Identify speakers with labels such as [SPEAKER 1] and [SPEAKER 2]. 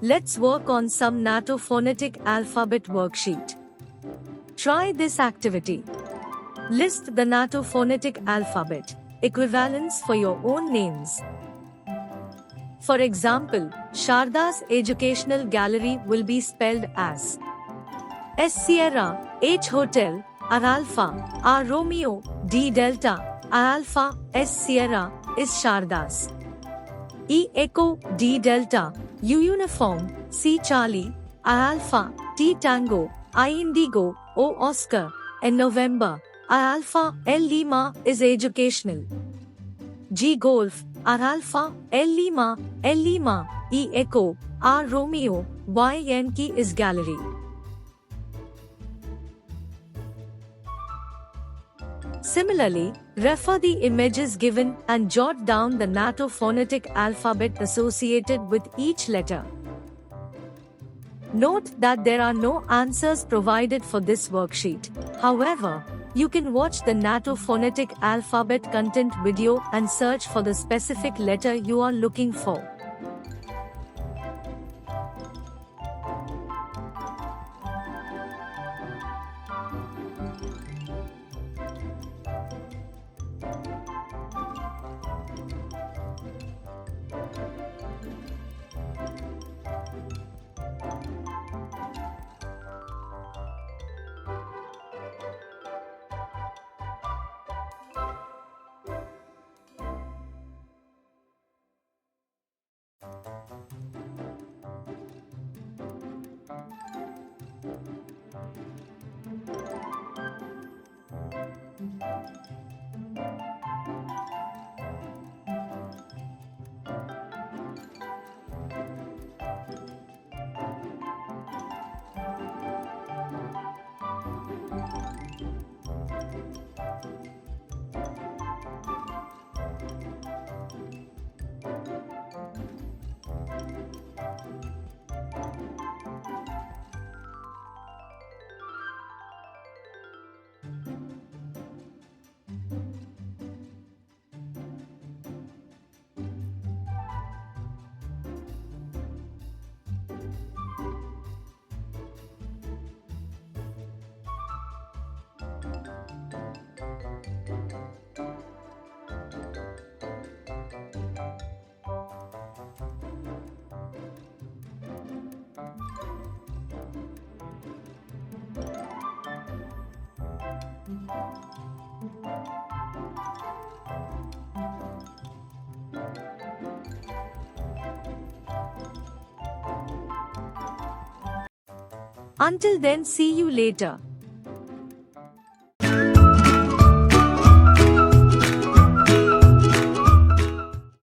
[SPEAKER 1] Let's work on some NATO Phonetic Alphabet worksheet. Try this activity. List the NATO Phonetic Alphabet equivalents for your own names. For example, Sharda's Educational Gallery will be spelled as S Sierra, H Hotel, R Alpha, R Romeo, D Delta, R Alpha, S Sierra is Sharda's. E Echo, D Delta, U Uniform, C Charlie, R Alpha, T Tango, I Indigo, O Oscar, N November, R Alpha, L Lima is educational. G Golf, R Alpha, L Lima, E Echo, R Romeo, Y Yankee is gallery. Similarly, refer the images given and jot down the NATO phonetic alphabet associated with each letter. Note that there are no answers provided for this worksheet. However, you can watch the NATO phonetic alphabet content video and search for the specific letter you are looking for. Until then, see you later.